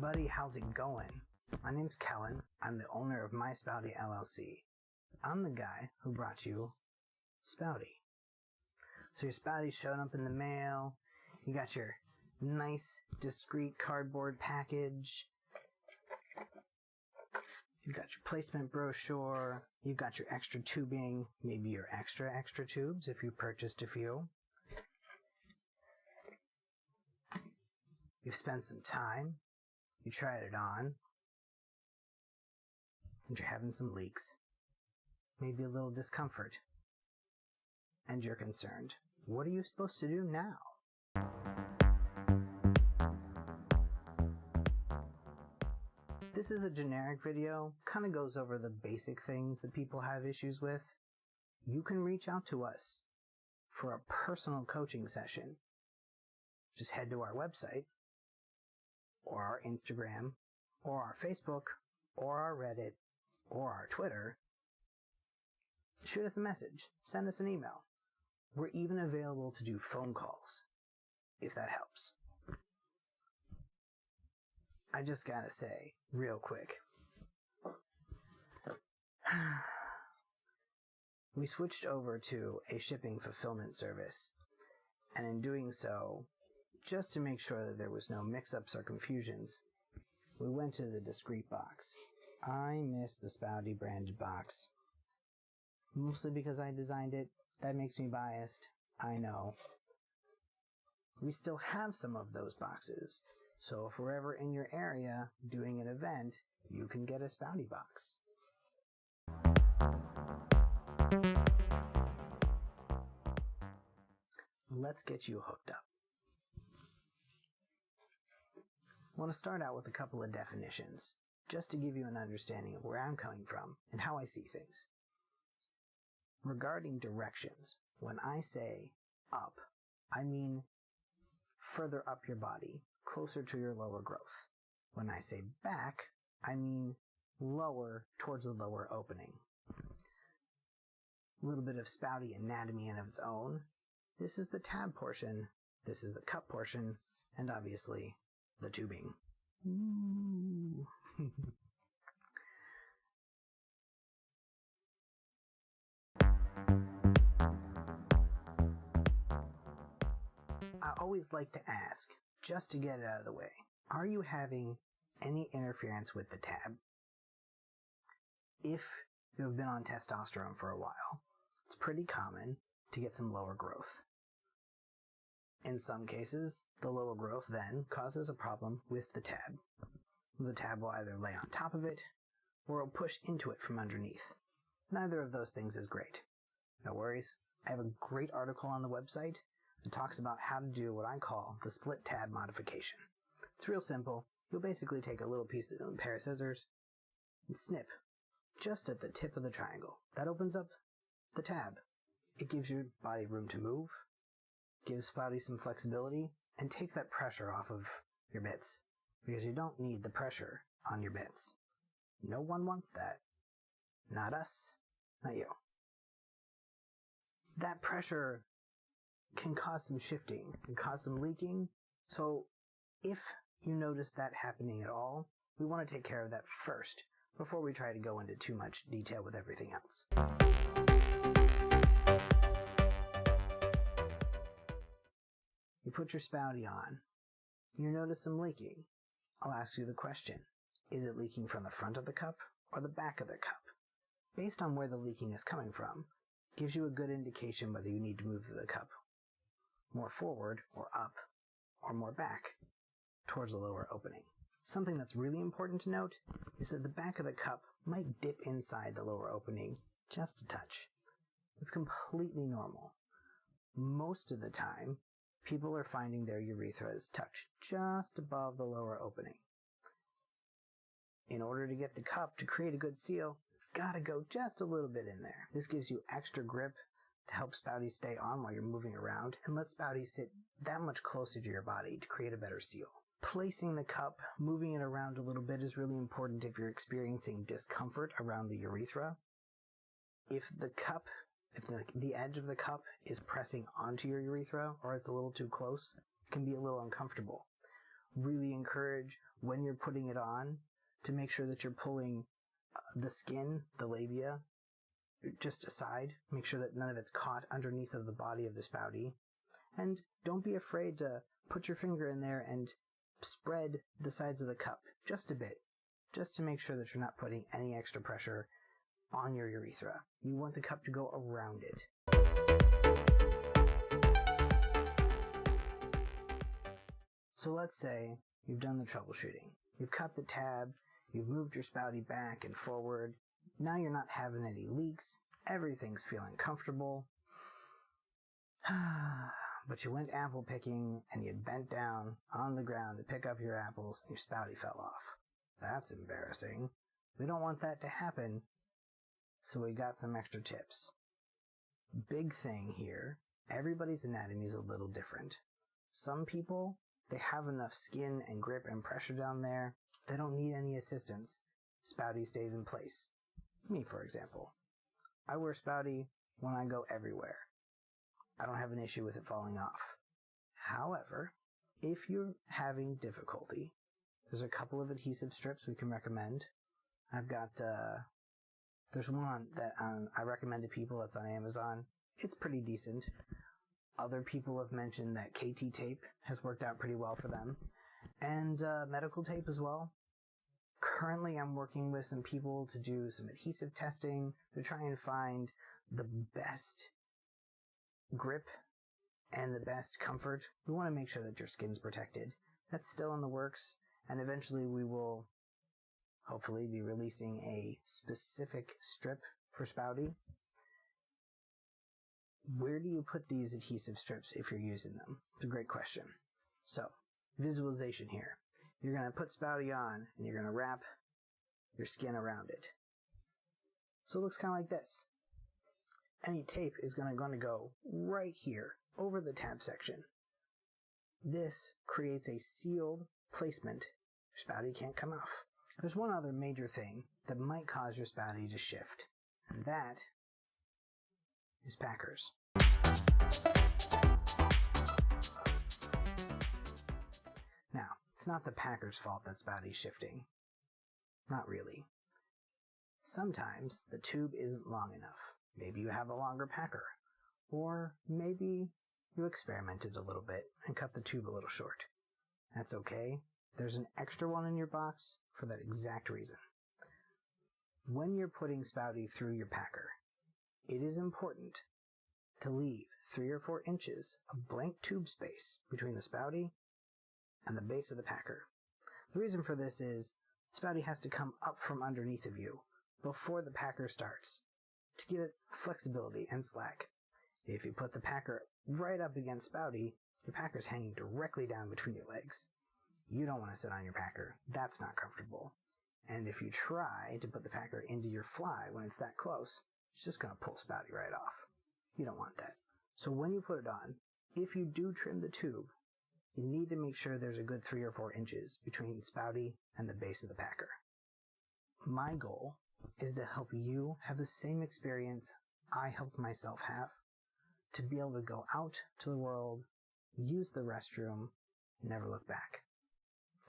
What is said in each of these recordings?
everybody, how's it going? My name's Kellen. I'm the owner of My Spouti LLC. I'm the guy who brought you Spouti. So your Spouti showed up in the mail. You got your nice, discreet cardboard package. You've got your placement brochure. You've got your extra tubing. Maybe your extra tubes if you purchased a few. You've spent some time. You tried it on. And you're having some leaks. Maybe a little discomfort. And you're concerned. What are you supposed to do now? This is a generic video, kind of goes over the basic things that people have issues with. You can reach out to us for a personal coaching session. Just head to our website, or our Instagram, or our Facebook, or our Reddit, or our Twitter. Shoot us a message, send us an email. We're even available to do phone calls, if that helps. I just gotta say, real quick, we switched over to a shipping fulfillment service, and in doing so, just to make sure that there was no mix-ups or confusions, we went to the discreet box. I miss the Spouti branded box. Mostly because I designed it. That makes me biased. I know. We still have some of those boxes. So if we're ever in your area doing an event, you can get a Spouti box. Let's get you hooked up. I want to start out with a couple of definitions, just to give you an understanding of where I'm coming from and how I see things. Regarding directions, when I say up, I mean further up your body, closer to your lower growth. When I say back, I mean lower towards the lower opening. A little bit of Spouti anatomy in of its own. This is the tab portion, this is the cup portion, and obviously the tubing. Ooh. I always like to ask, just to get it out of the way, are you having any interference with the tab? If you have been on testosterone for a while, it's pretty common to get some lower growth. In some cases, the lower growth then causes a problem with the tab. The tab will either lay on top of it, or it'll push into it from underneath. Neither of those things is great. No worries, I have a great article on the website that talks about how to do what I call the split tab modification. It's real simple. You'll basically take a little pair of scissors and snip just at the tip of the triangle. That opens up the tab. It gives your body room to move, gives Spouti some flexibility, and takes that pressure off of your bits, because you don't need the pressure on your bits. No one wants that. Not us, not you. That pressure can cause some shifting, can cause some leaking, so if you notice that happening at all, we want to take care of that first, before we try to go into too much detail with everything else. You put your Spouti on. You notice some leaking. I'll ask you the question, is it leaking from the front of the cup or the back of the cup? Based on where the leaking is coming from, gives you a good indication whether you need to move the cup more forward or up, or more back towards the lower opening. Something that's really important to note is that the back of the cup might dip inside the lower opening just a touch. It's completely normal. Most of the time, people are finding their urethras touch just above the lower opening. In order to get the cup to create a good seal, it's got to go just a little bit in there. This gives you extra grip to help Spouti stay on while you're moving around, and let Spouti sit that much closer to your body to create a better seal. Placing the cup, moving it around a little bit is really important if you're experiencing discomfort around the urethra. If the edge of the cup is pressing onto your urethra, or it's a little too close, it can be a little uncomfortable. Really encourage when you're putting it on to make sure that you're pulling the skin, the labia, just aside. Make sure that none of it's caught underneath of the body of the Spouti. And don't be afraid to put your finger in there and spread the sides of the cup just a bit, just to make sure that you're not putting any extra pressure on your urethra. You want the cup to go around it. So let's say you've done the troubleshooting. You've cut the tab, you've moved your Spouti back and forward. Now you're not having any leaks. Everything's feeling comfortable. But you went apple picking and you bent down on the ground to pick up your apples and your Spouti fell off. That's embarrassing. We don't want that to happen, so we got some extra tips. Big thing here, everybody's anatomy is a little different. Some people, they have enough skin and grip and pressure down there, they don't need any assistance. Spouti stays in place. Me, for example. I wear Spouti when I go everywhere. I don't have an issue with it falling off. However, if you're having difficulty, there's a couple of adhesive strips we can recommend. I've got, there's one that I recommend to people that's on Amazon. It's pretty decent. Other people have mentioned that KT tape has worked out pretty well for them. And medical tape as well. Currently, I'm working with some people to do some adhesive testing to try and find the best grip and the best comfort. We want to make sure that your skin's protected. That's still in the works, and eventually we will hopefully be releasing a specific strip for Spouti. Where do you put these adhesive strips if you're using them? It's a great question. So, visualization here. You're going to put Spouti on, and you're going to wrap your skin around it. So it looks kind of like this. Any tape is going to go right here, over the tab section. This creates a sealed placement. Your Spouti can't come off. There's one other major thing that might cause your Spouti to shift, and that is packers. Now, it's not the packer's fault that Spouti's shifting. Not really. Sometimes the tube isn't long enough. Maybe you have a longer packer. Or maybe you experimented a little bit and cut the tube a little short. That's okay. There's an extra one in your box for that exact reason. When you're putting Spouti through your packer, it is important to leave 3 or 4 inches of blank tube space between the Spouti and the base of the packer. The reason for this is Spouti has to come up from underneath of you before the packer starts to give it flexibility and slack. If you put the packer right up against Spouti, your packer's hanging directly down between your legs. You don't want to sit on your packer. That's not comfortable. And if you try to put the packer into your fly when it's that close, it's just going to pull Spouti right off. You don't want that. So when you put it on, if you do trim the tube, you need to make sure there's a good 3 or 4 inches between Spouti and the base of the packer. My goal is to help you have the same experience I helped myself have, to be able to go out to the world, use the restroom, and never look back.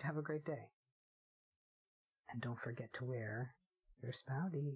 Have a great day. And don't forget to wear your Spouti.